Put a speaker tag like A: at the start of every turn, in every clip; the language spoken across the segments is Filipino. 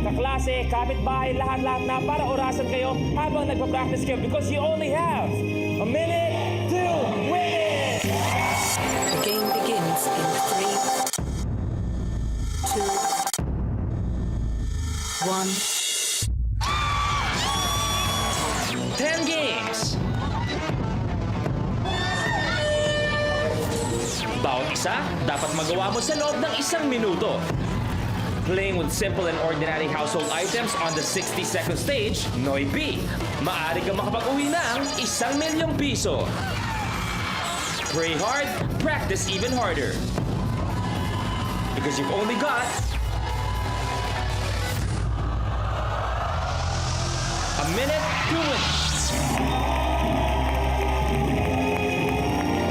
A: kaklase, kapitbahay, lahat-lahat na para orasan kayo habang nagpa-practice kayo because you only have a minute to win it!
B: The game begins in 3, 2, 1.
A: 10 games! Bawat isa, dapat magawa mo sa loob ng 1 minuto. Playing with simple and ordinary household items on the 60-second stage, Noy B. Maaari kang makapag-uwi ng 1,000,000 piso. Pray hard, practice even harder. Because you've only got a minute to win.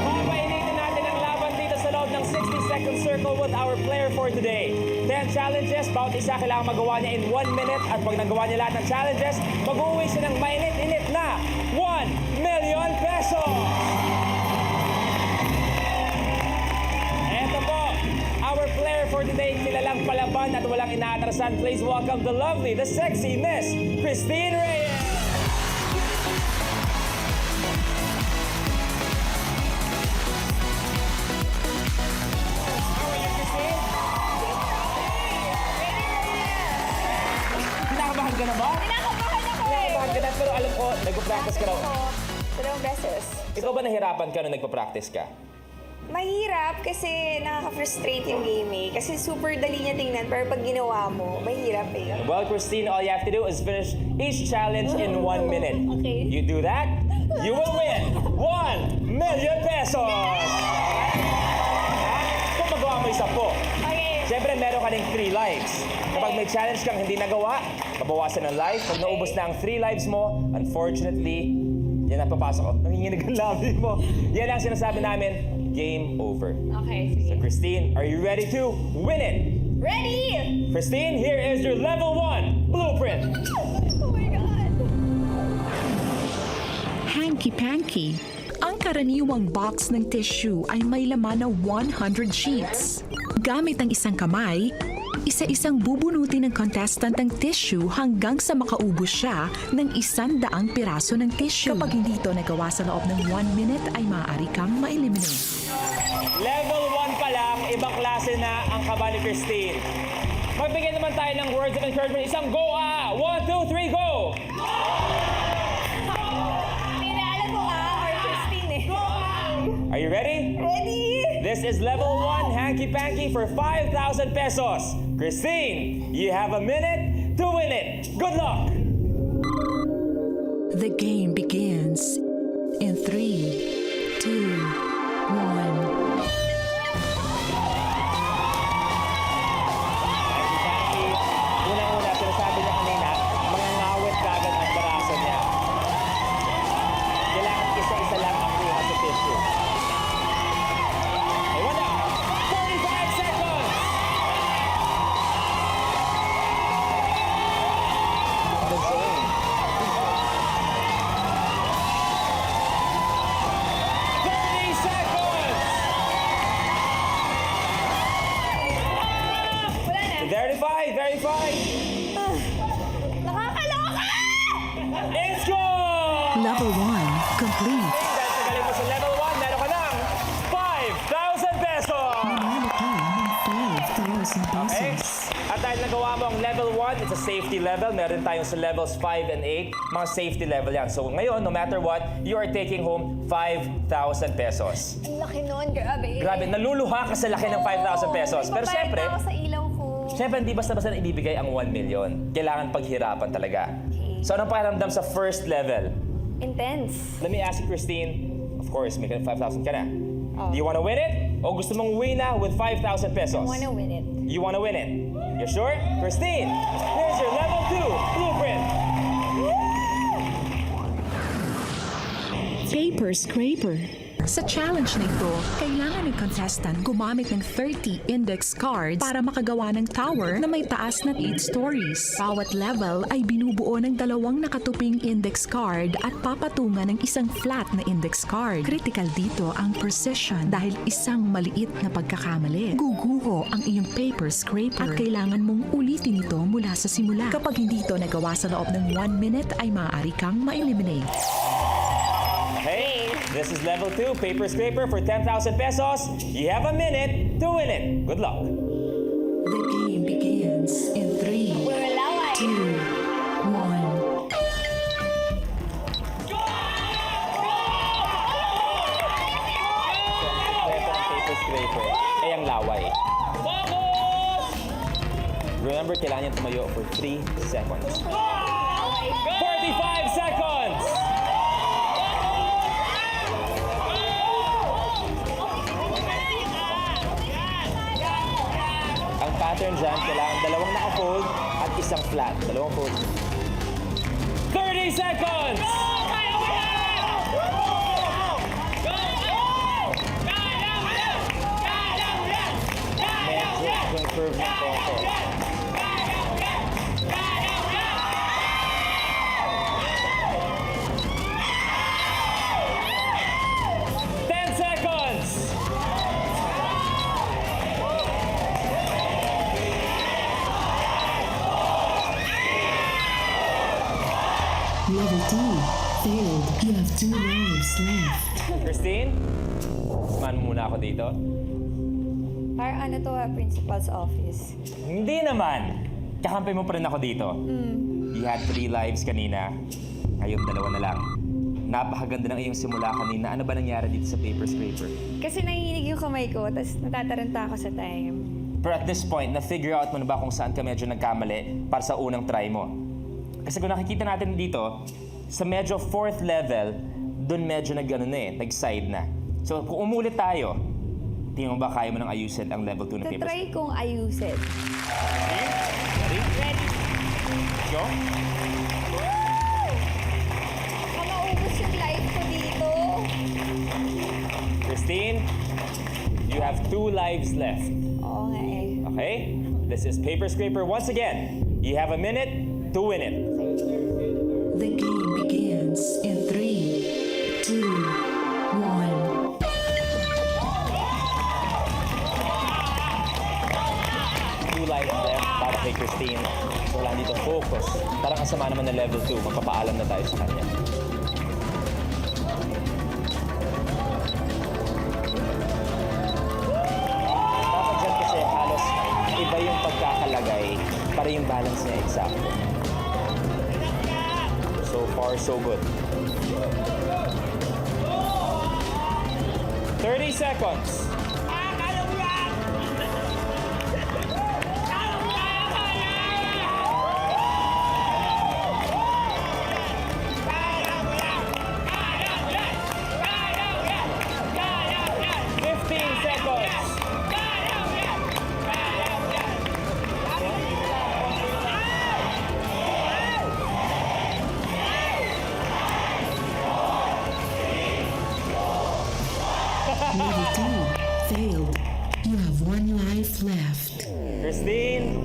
A: Papainitin natin ang laban dito sa loob ng 60-second circle with our player for today. 10 challenges, bawat isa kailangan magawa niya in 1 minute at pag nagawa niya lahat ng challenges, mag-uwi siya ng mainit-init na 1,000,000 pesos! Eto po, our player for today, kilalang palaban at walang inaatrasan. Please welcome the lovely, the sexy Miss Christine Reyes! How are you, Christine? Kinakabahan ka na ba?
C: Kinakabahan ako eh.
A: Kinakabahan ka na, pero alam ko, nagpa-practice ka raw.
C: Dalawang beses.
A: Ikaw ba nahirapan ka nung nagpa-practice ka?
C: Mahirap kasi nakaka-frustrate yung game eh. Kasi super dali niya tingnan, pero pag ginawa mo, mahirap eh.
A: Well, Christine, all you have to do is finish each challenge in 1 minute.
C: Okay.
A: You do that, you will win 1,000,000 pesos! Kung magawa mo isa po.
C: Okay.
A: Siyempre, meron ka ng 3 lives. Kapag may challenge kang hindi nagawa, mabawasan ng life. Pag naubos na ang 3 lives mo, unfortunately, yan ang papasok. Nanginginig ang labi mo. Yan ang sinasabi namin, game over.
C: Okay,
A: So,
C: sige.
A: Christine, are you ready to win it?
C: Ready!
A: Christine, here is your level 1 blueprint.
C: Oh my God!
D: Hanky-panky. Ang karaniwang box ng tissue ay may laman na 100 sheets. Gamit ang isang kamay, isa-isang bubunutin ng contestant ang tissue hanggang sa makaubos siya ng 100 piraso ng tissue. Kapag hindi ito nagawa sa loob ng 1 minute ay maaari kang ma-eliminate.
A: Level 1 pa lang, ibang klase na ang kaba ni Christine. Magbigay naman tayo ng words of encouragement. Isang go! 1, 2, 3, go!
C: Pinaalam mo or Christine eh.
A: Are you ready?
C: Ready!
A: This is level 1 hanky-panky for 5,000 pesos. Christine, you have a minute to win it. Good luck!
D: The game begins in 3, 2, 1.
A: Hanky-panky, unang-una, sinasabi niya kanina, mga ngawit kagad ang baraso niya. Kailangan isa-isa lang ang kuha sa tissue. Okay, wala. 45 seconds! The zone. 30 seconds!
C: Wala na.
A: Verify, verify!
C: Nakakaloka!
A: It's gone!
D: Level 1 complete.
A: Dahil sa galing mo sa level 1, meron ka ng 5,000 pesos!
D: Manalo ka ng 5,000
A: Okay?
D: pesos.
A: At dahil nagawa mo ang level 1, it's a safety level. Meron tayong sa levels 5 and 8, mga safety level yan. So ngayon, no matter what, you are taking home 5,000 pesos.
C: Ang laki nun, grabe.
A: Grabe, naluluha ka sa laki ng 5,000 pesos. Pero
C: Nagbabayad
A: syempre,
C: na ako sa ilaw ko.
A: syempre hindi basta-basta na ibibigay ang 1 million. Kailangan paghirapan talaga. So anong pakiramdam sa first level?
C: Intense.
A: Let me ask you, Christine. Of course, may 5,000 ka na. Do you wanna win it? O gusto mong win na with 5,000 pesos?
C: I wanna win it.
A: You wanna win it? You sure? Christine, here's your level 2 blueprint.
D: Paper scraper. Sa challenge na ito, kailangan ng contestant gumamit ng 30 index cards para makagawa ng tower na may taas na 8 stories. Bawat level ay binubuo ng 2 nakatuping index card at papatungan ng isang flat na index card. Critical dito ang precision dahil isang maliit na pagkakamali. Guguho ang iyong paper scraper at kailangan mong ulitin ito mula sa simula. Kapag hindi ito nagawa sa loob ng 1 minute ay maaari kang ma-eliminate.
A: Hey, this is level 2, Paper Scraper for 10,000 pesos. You have a minute to win it. Good luck.
D: The game begins in 3, 2, 1.
A: Ito ang Paper Scraper ay ang laway. Remember, kailangan niya tumayo for 3 seconds. 45 seconds! Ang pattern dyan, kailangan 2 naka-fold at isang flat. 2 fold. 30 seconds! Medyo yung curve ng konti.
E: Level 2. Failed. You have 2 lives left.
A: Christine, samahan mo muna ako dito.
C: Parang ano to principal's office.
A: Hindi naman. Kakampi mo pa rin ako dito. You had 3 lives kanina. Ngayon 2 na lang. Napakaganda ng iyong simula kanina. Ano ba nangyari dito sa Paper Scraper?
C: Kasi nanginig yung kamay ko, tapos natataranta ako sa time.
A: Pero at this point, na-figure out mo na ba kung saan ka medyo nagkamali para sa unang try mo? Kasi kung nakikita natin dito, sa medyo 4th level, doon medyo nag-side na. So kung umulit tayo, tingnan mo ba kaya mo nang ayusin ang level 2 ng Paper Scraper?
C: Tatry kong ayusin.
A: Ready?
C: Ready?
A: Go?
C: Maubos yung life ko dito.
A: Christine, you have 2 lives left.
C: Oo nga eh.
A: Okay? This is Paper Scraper once again. You have a minute to win it.
E: The game begins in 3, 2, 1.
A: Two lives left para kay Christine. So wala dito focus. Parang kasama naman na level 2. Magpapaalam na tayo sa kanya. Dapat dyan kasi halos iba yung pagkakalagay para yung balance niya exacto. So far, so good. 30 seconds. 15 seconds.
E: Level 2. Failed. You have 1 life left.
A: Christine,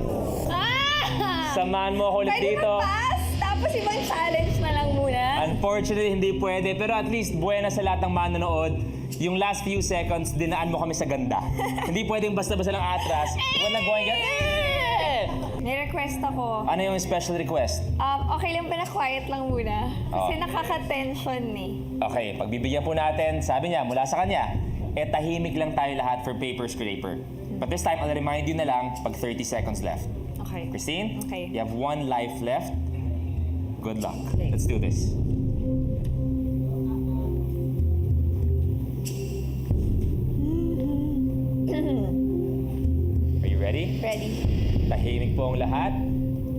C: Ah!
A: samahan mo ako ulit
C: Pwede
A: dito.
C: mag-pass, tapos ibang challenge na lang muna.
A: Unfortunately, hindi pwede. Pero at least, buena sa lahat ng manonood. Yung last few seconds, dinaan mo kami sa ganda. Hindi pwedeng basta-basta lang atras. When I'm going,
C: May-request ako.
A: ano yung special request?
C: Okay lang ba na quiet lang muna? Kasi
A: Oh.
C: nakaka-tension eh.
A: Okay, pagbibigyan po natin, sabi niya, mula sa kanya, tahimik lang tayo lahat for Paper Scraper. But this time, I'll remind you na lang pag 30 seconds left.
C: Okay.
A: Christine,
C: Okay.
A: you have 1 life left. Good luck.
C: Okay.
A: Let's do this. Are you ready?
C: Ready?
A: Tahimik po ang lahat.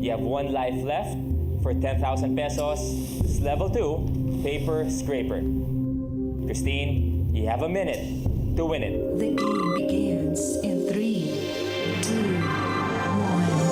A: You have 1 life left for 10,000 pesos. This is level 2, Paper Scraper. Christine, you have a minute to win it.
E: The game begins in 3, 2, 1.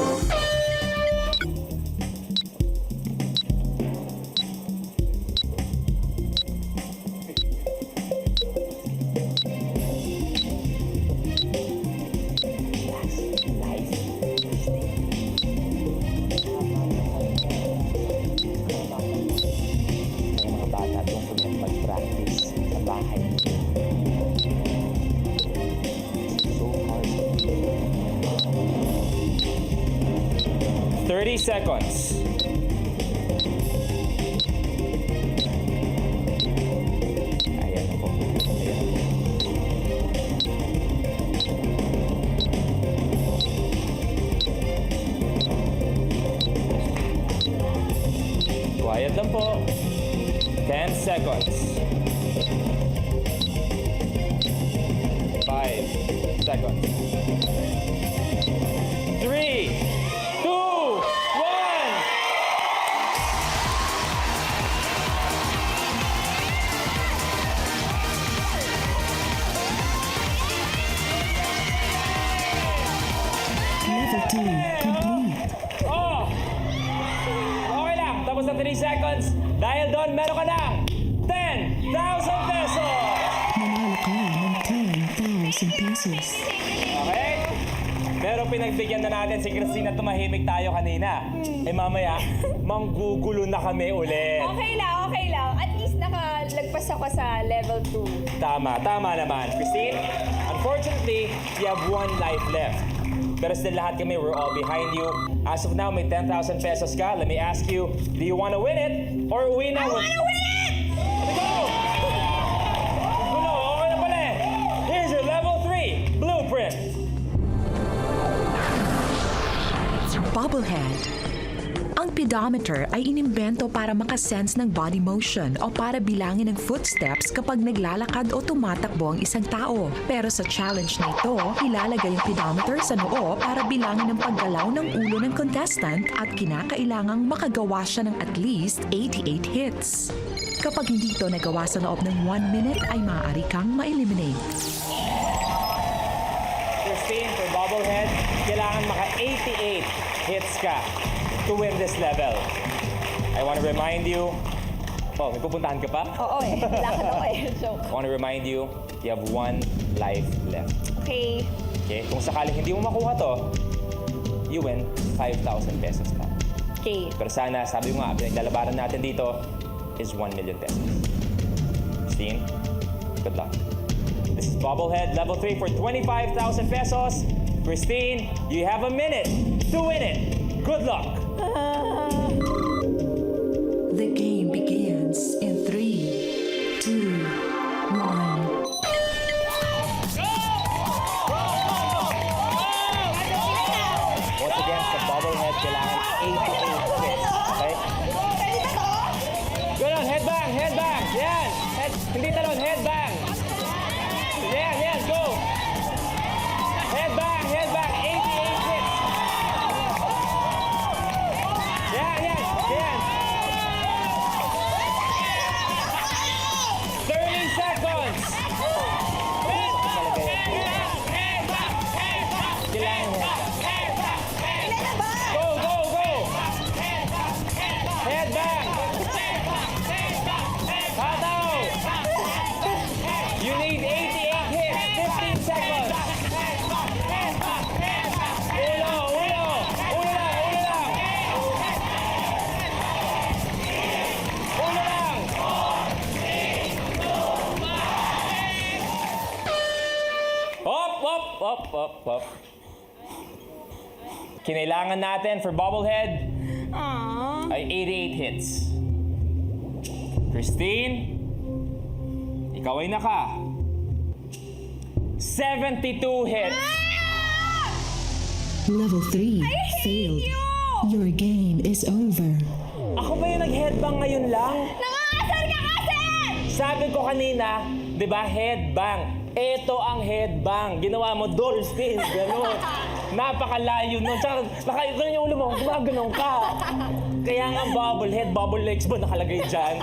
A: 30 seconds. Ayan na po. Ayan. Quiet lang po. 10 seconds. 5 seconds. 3, 2, 1.
E: Level 2 complete.
A: Oh! Okay lang. Tapos na 3 seconds. Dahil doon, meron ka ng 10,000 pesos!
E: Manalo ka ng 10,000 pesos.
A: Okay? Pero pinagbigyan na natin si Christine at tumahimik tayo kanina. Eh mamaya, manggugulo na kami ulit.
C: Okay lang. At least nakalagpas ako sa level 2.
A: Tama naman. Christine, unfortunately, you have 1 life left. Pero still lahat kami, we're all behind you. As of now, may 10,000 pesos ka. Let me ask you, do you want to win it? Or win na? I want to win it! Let's go! Gulo, okay na pala eh. Here's your level 3 blueprint.
D: Bobblehead. Ang pedometer ay inimbento para makasense ng body motion o para bilangin ang footsteps kapag naglalakad o tumatakbo ang isang tao. Pero sa challenge na ito, ilalagay ang pedometer sa noo para bilangin ang paggalaw ng ulo ng contestant at kinakailangang makagawa siya ng at least 88 hits. Kapag hindi ito nagawa sa loob ng 1 minute ay maaari kang ma-eliminate.
A: Christine, for bobblehead, kailangan maka-88 hits ka to win this level. I want to remind you... Oh, may pupuntahan ka pa?
C: Oo eh. Lakad ako eh. Joke.
A: I want to remind you, you have 1 life left.
C: Okay.
A: Okay? Kung sakaling hindi mo makuha to, you win 5,000 pesos pa.
C: Okay.
A: Pero sana, sabi ko nga, pinaglalabaran natin dito is 1 million pesos. Christine, good luck. This is Bobblehead Level 3 for 25,000 pesos. Christine, you have a minute to win it. Good luck.
D: The game begins in 3, 2, 1.
A: Once again, sa Bobblehead, kailangan 88 hits. Okay? Good on, headbang, headbang. Yan. Hindi talon, headbang. Yan, go. Headbang, 88 hits. Yan. 30 seconds. Go. Headbang. Tataw. You need 88 hits. 15 seconds. Ulo lang. Ulo lang. Hop. Kinailangan natin for bobblehead ay 88 hits. Christine, ikaw ay naka 72 hits.
E: Level 3 failed. Your game is over.
A: Ako ba yung nag-headbang ngayon lang?
C: Nangangasar ka kasi!
A: Sabi ko kanina, di ba, headbang. Ito ang headbang. Ginawa mo dolphin, gano'n. Napakalayo nun. Tsaka, nakayukulan yung ulo mo, gumaganon ka. Kaya nga bobble legs mo nakalagay dyan.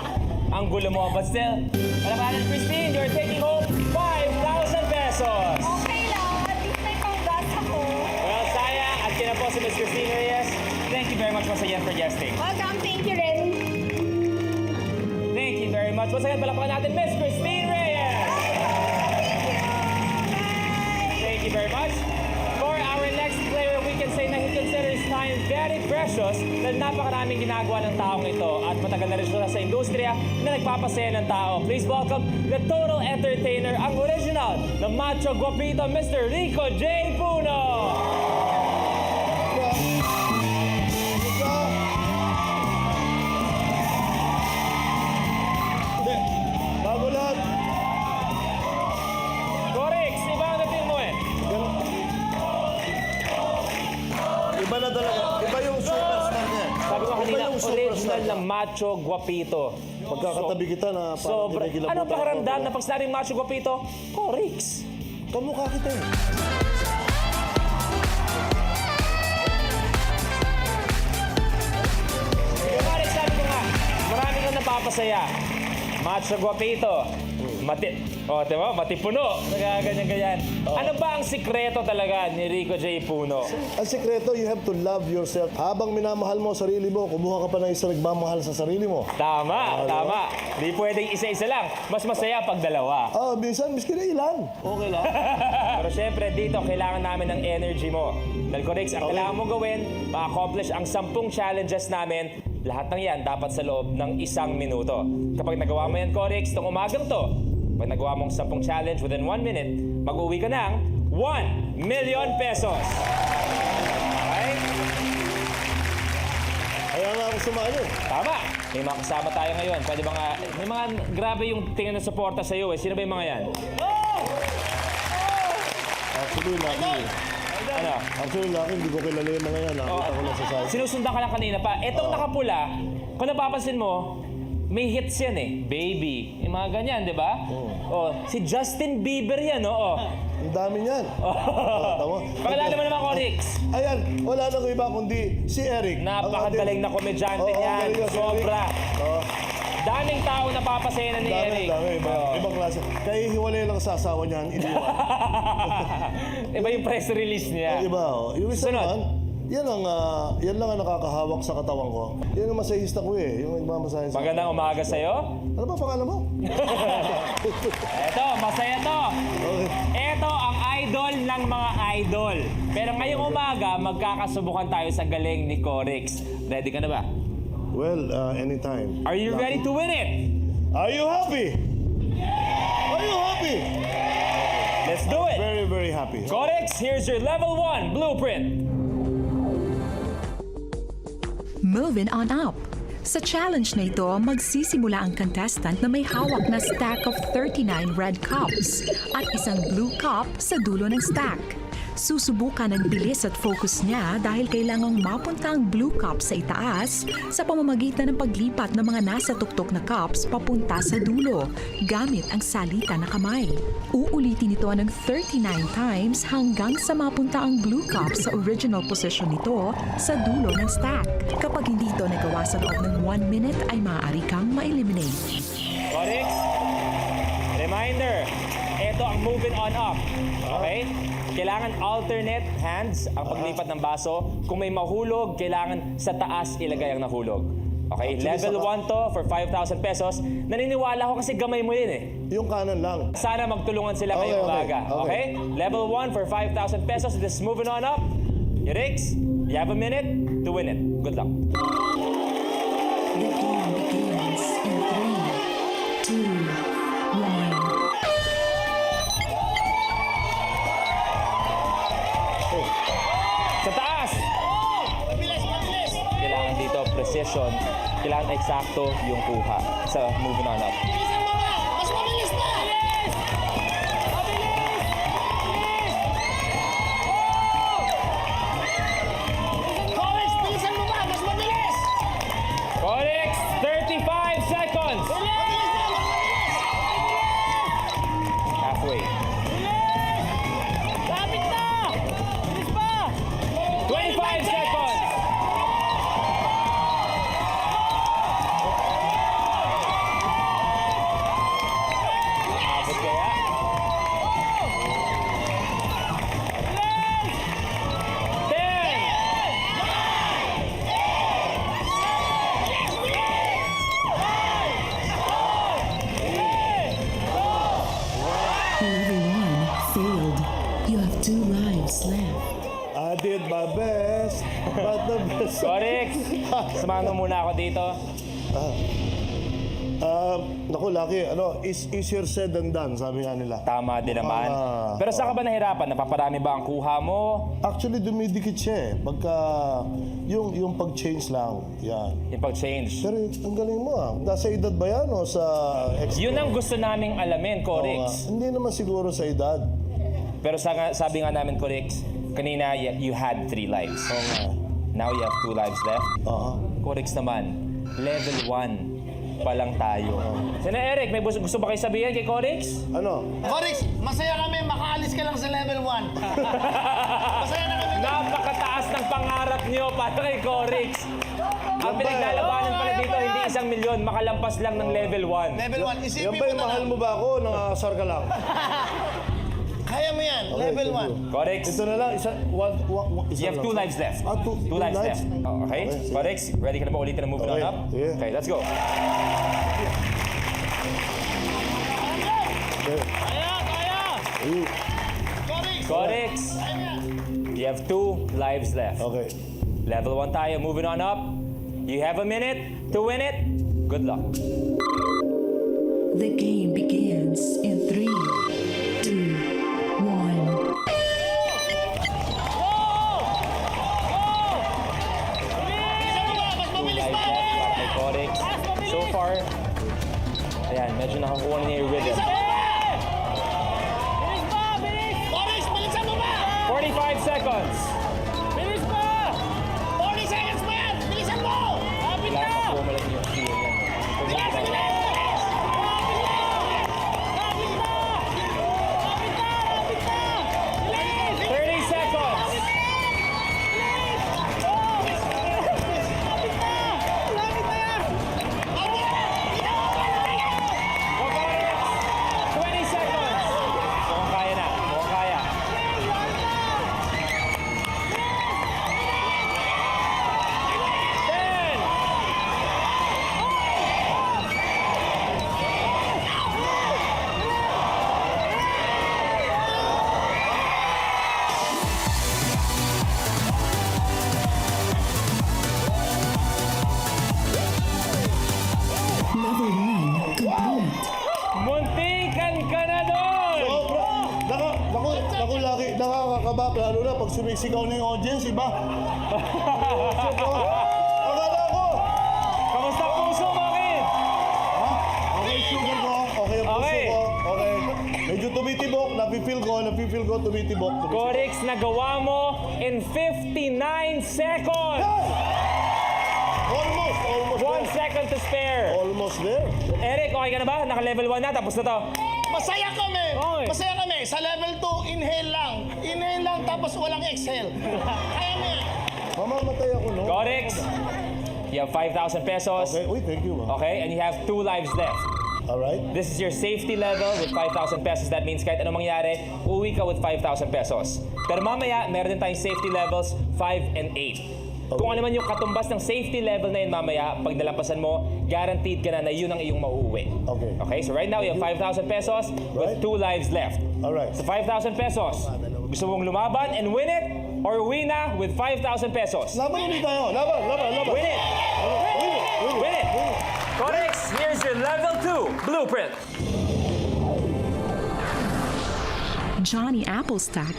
A: Ang gulo mo. But still, palabanan, Christine, you're taking home 5,000 pesos.
C: Okay lang. At least may pang-gas ako.
A: Well, sayang. At kina po si Miss Christine Reyes. Thank you very much once again for guesting.
C: Welcome. Thank you rin.
A: Thank you very much. Once again, palakpakan natin Miss Christine Reyes. Thank you very much. For our next player, we can say na he considers time very precious dahil napakaraming ginagawa ng taong ito at matagal na rin siya sa industriya na nagpapasaya ng tao. Please welcome the total entertainer, ang original na macho guapito, Mr. Rico J. Puno!
F: na talaga. Iba yung superstar niya.
A: Sabi ko
F: Iba
A: kanina,
F: yung superstar
A: original
F: niya.
A: na macho guapito.
F: Magkakatabi kita na parang
A: Sobra.
F: kinikilabutan
A: Ano
F: ako.
A: pakiramdam na pag sinabing macho guapito? Corix.
F: Kamukha kita eh.
A: Corix, sabi ko nga, marami kang napapasaya. Macho guapito. Diba? Matipuno. Nagaganyan-ganyan. Ano ba ang sikreto talaga ni Rico J. Puno?
F: Ang sikreto, you have to love yourself. Habang minamahal mo ang sarili mo, kumuha ka pa ng isang nagmamahal sa sarili mo.
A: Tama. Di pwedeng isa-isa lang. Mas masaya pag dalawa.
F: Minsan, miski na ilan. Okay lang.
A: Pero syempre, dito, kailangan namin ng energy mo. Dahil Corix, ang kailangan mo gawin, ma-accomplish ang 10 challenges namin, lahat ng yan dapat sa loob ng 1 minuto. Kapag nagawa mo yan, Corix, itong umagang to, pag nagawa mong 10 challenge within 1 minute, mag-uwi ka ng 1 million pesos. Okay?
F: Kaya nga ako sumali.
A: Tama. May mga kasama tayo ngayon. Pwede ba nga, may mga grabe yung tingin ng suporta sa iyo eh. Sino ba yung mga yan?
F: Actually, lucky.
A: Ano?
F: Actually, lucky, hindi ko kilala yung mga yan. Nakita ko lang sa site.
A: Sinusundan ka lang kanina pa. Etong nakapula, kung napapansin mo, may hits yan eh. Baby. Yung mga ganyan, di ba? Oh, si Justin Bieber yan, oo.
F: Ang dami niyan. Tama.
A: Pakilala mo naman, Corix.
F: Ayan, wala nang iba kundi si Eric.
A: Napakagaling na komedyante
F: Oo,
A: yan.
F: galing na si
A: Sobra.
F: Oo.
A: Daming tao napapasaya na ni
F: Dami,
A: Eric.
F: dami. Ibang klase. Kaya hiwalay lang sa asawa niyan, iniwan.
A: Iba yung press release niya.
F: Iba, oh. Yung isa
A: Sunod.
F: naman, yan lang ang nakakahawak sa katawan ko. Yan ang masahista ko eh. Yung nagmamasahe sa
A: Magandang umaga sa'yo.
F: Ano ba pangalan mo?
A: Eto, masaya to.
F: Okay.
A: Eto ang idol ng mga idol. Pero ngayong umaga, magkakasubukan tayo sa galing ni Corix. Ready ka na ba?
F: Well, anytime.
A: Are you ready to win it?
F: Are you happy? Are you happy?
A: Let's do it.
F: Very, very happy.
A: Corix, here's your level 1 blueprint.
D: Moving on up. Sa challenge na ito, magsisimula ang contestant na may hawak na stack of 39 red cups at isang blue cup sa dulo ng stack. Susubukan ang bilis at focus niya dahil kailangang mapunta ang blue cup sa itaas sa pamamagitan ng paglipat ng mga nasa tuktok na cups papunta sa dulo gamit ang salita na kamay. Uulitin ito ng 39 times hanggang sa mapunta ang blue cup sa original position nito sa dulo ng stack. Kapag hindi ito nagawa sa loob ng 1 minute ay maaari kang ma-eliminate.
A: Corix, reminder, ito ang moving on up. Okay? Kailangan alternate hands ang paglipat ng baso. Kung may mahulog, kailangan sa taas ilagay ang nahulog. Okay? Level 1 to for 5,000 pesos. Naniniwala ko kasi gamay mo yun eh.
F: Yung kanan lang.
A: Sana magtulungan sila
F: Okay,
A: ngayong
F: okay,
A: umaga.
F: okay.
A: Okay? Level 1 for 5,000 pesos. This is moving on up. Rix, you have a minute to win it. Good luck.
E: The game begins in 3, 2, 1.
A: Sa taas! Mabilis! Kailangan dito precision. Kailangan eksakto yung kuha sa moving on up.
G: Mas mabilis na! Corix, bilisan mo ba? Mas mabilis!
A: Corix, 35 seconds!
G: Mabilis na! Mas mabilis!
A: Halfway.
G: Lapit na! Bilis pa!
A: 25 seconds! Abot kaya?
E: 1 failed. You have 2 lives left.
F: I did my best, but the best...
A: 10! Corix, samahan mo muna ako dito.
F: Naku, Lucky, is easier said than done, sabi nga nila.
A: Tama din naman. Pero saan ka ba nahirapan? Napaparami ba ang kuha mo?
F: Actually, dumidikit siya eh. Pagka, yung pag-change lang, yan.
A: Yung pag-change.
F: Pero ang galing mo ah. Nasa edad ba yan o sa
A: Yun ang gusto naming alamin,
F: Oo nga.
A: Corix.
F: Hindi naman siguro sa edad.
A: Pero sabi nga namin, Corix, kanina you had 3 lives.
F: Oo nga.
A: Now you have 2 lives left. Codex naman, level 1 pa lang tayo. Sina Eric, may gusto ba kayo sabihin kay Codex?
F: Ano?
G: Corix, masaya kami. Makaalis ka lang sa level 1. Masaya na kami.
A: Napakataas ng pangarap niyo para kay Codex. Ang pinaglalabanan pala dito, hindi 1 milyon, makalampas lang ng level 1.
G: Level 1.
F: Yan
G: Isipin
F: ba
G: mo
F: yung
G: na
F: mahal
G: lang.
F: mo ba ako? Nangasar ka lang.
G: Kaya mo yan.
F: Okay,
G: Level
F: thank
G: 1.
F: you.
A: Codex,
F: Ito na lang, isa
A: you have 2 lives left.
F: Ah, two
A: 2 lives
F: lives?
A: left. Oh, okay?
F: Okay, sige.
A: Codex, ready ka na ba ulitin na move on
F: Okay,
A: up?
F: sige.
A: Okay, let's go.
F: Ayun.
G: Corix.
A: Codex, you have 2 lives left.
F: Okay.
A: Level 1 tayo, moving on up. You have a minute to win it. Good luck.
E: The game begins in 3, 2, 1.
G: Mas mabilis
A: Lives
G: pa.
A: left para kay Codex. So far, ayan, medyo nakakuha na niya yung rhythm.
G: Corix, bilisan mo ba?
A: 45 seconds.
G: Bilis pa! 40 seconds pa yan! Bilisan mo! Kapit
A: Wala
G: na!
A: na kuha mo lang yung feel niya.
G: Bilis, bilis! Kapit na! Kapit na! Kapit na! Kapit na! Bilis!
A: 30 seconds.
G: Kapit na! Kapit na yan!
A: Codex, 20 seconds. Mukhang kaya na. Mukhang kaya. 10.
E: Level 1 complete.
A: Muntikan ka na doon.
F: Naku, laki, nakakakaba, lalo na pag sumisigaw na yung audience, iba? Akala ko!
A: Kamusta ang puso mo, Kin?
F: Okay, sugar ko. Okay, ang puso
A: Okay.
F: ko. Okay. Medyo tumitibok, napipil ko, tumitibok.
A: Codex, nagawa mo in 59 seconds.
F: Almost
A: 1 second to spare.
F: Almost there.
A: Eric, okay ka na ba? Naka-level 1 na, tapos na to.
G: Masaya kami!
A: Okay.
G: Masaya kami! Sa level 2, inhale lang. Inhale lang tapos walang exhale. Kaya mo yan.
F: Mamamatay ako, no?
A: Codex, you have 5,000 pesos.
F: Okay, uy, thank you, ma.
A: Okay, and you have 2 lives left.
F: Alright.
A: This is your safety level with 5,000 pesos. That means kahit anong mangyari, uwi ka with 5,000 pesos. Pero mamaya, meron din tayong safety levels 5 and 8. Kung ano man yung katumbas ng safety level na yun mamaya, pag nalampasan mo, guaranteed ka na yun ang iyong mauuwi.
F: Okay.
A: Okay, so right now, you have 5,000 pesos with
F: Right.
A: 2 lives left.
F: Alright.
A: So 5,000 pesos. Gusto mong lumaban and win it? Or uwi na with 5,000 pesos?
F: Laban ulit tayo. Laban.
A: Win it! Win it! Codex, here's your level 2 blueprint.
D: Johnny Applestack.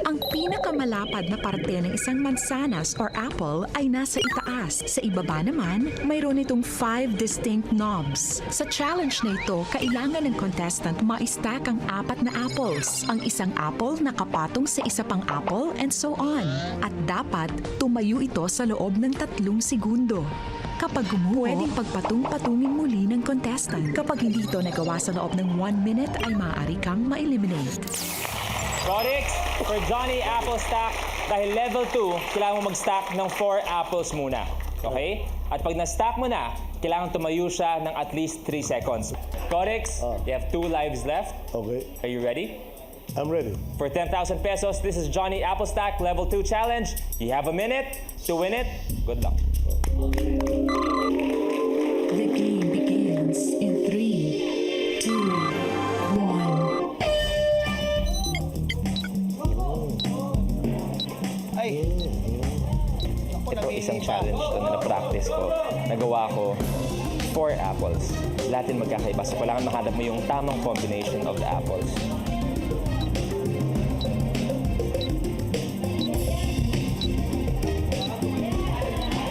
D: Ang pinakamalapad na parte ng isang mansanas or apple ay nasa itaas. Sa ibaba naman, mayroon itong 5 distinct knobs. Sa challenge na ito, kailangan ng contestant ma-stack ang 4 na apples. Ang isang apple nakapatong sa isa pang apple and so on. At dapat tumayo ito sa loob ng 3 segundo. Kapag gumuho, pwedeng pagpatung-patungin muli ng contestant. Kapag hindi ito nagawa sa loob ng 1 minute, ay maaari kang ma-eliminate.
A: Codex, for Johnny Applestack, dahil level 2, kailangan mo mag-stack ng 4 apples muna. Okay? At pag na-stack mo na, kailangan tumayo siya ng at least 3 seconds. Codex, you have 2 lives left.
F: Okay,
A: Are you ready?
F: I'm ready.
A: For 10,000 pesos, this is Johnny Applestack, level 2 challenge. You have a minute to win it. Good luck.
E: The game begins in 3, 2, 1.
G: Ay.
A: Ito isang challenge to na na-practice ko. Nagawa ko 4 apples. Lahat din magkakaiba. So kailangan mahanap mo yung tamang combination of the apples.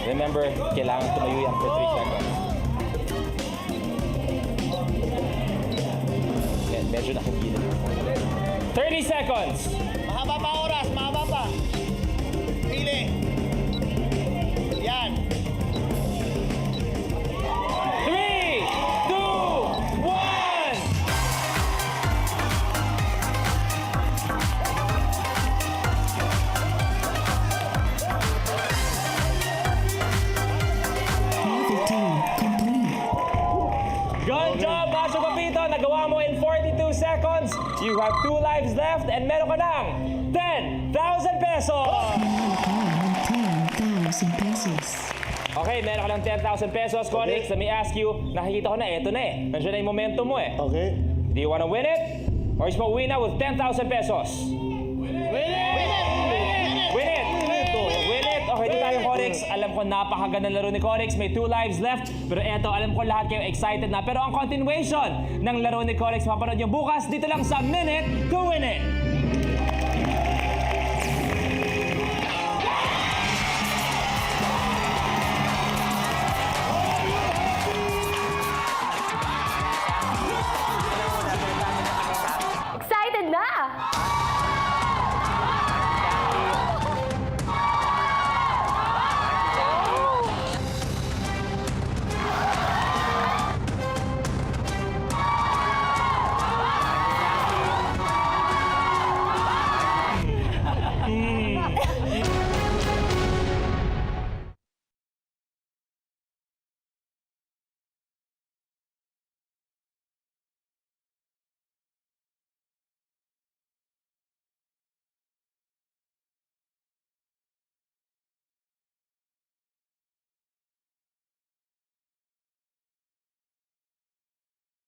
A: Remember, kailangan tumayo yan for 3 seconds. Medyo nakagilid. 30 seconds!
G: Mahaba pa oras, mahaba pa. Pili.
A: seconds. You have 2 lives left and meron ka ng 10,000 pesos!
E: Manalo ka ng 10,000 pesos.
A: Okay, meron ka ng 10,000 pesos. Conix, let me ask you, nakikita ko na, eto na eh. Nandiyan na yung momentum mo eh.
F: Okay.
A: Do you wanna win it? Or is mo win na with 10,000 pesos? Win it! Win it! Okay, dito tayo, Conix. Alam ko napakaganda laro ni Conix. May 2 lives left. Pero eto, alam ko lahat kayo excited na. Pero ang continuation ng laro ni Conix, mapanood nyo bukas dito lang sa Minute to Win It!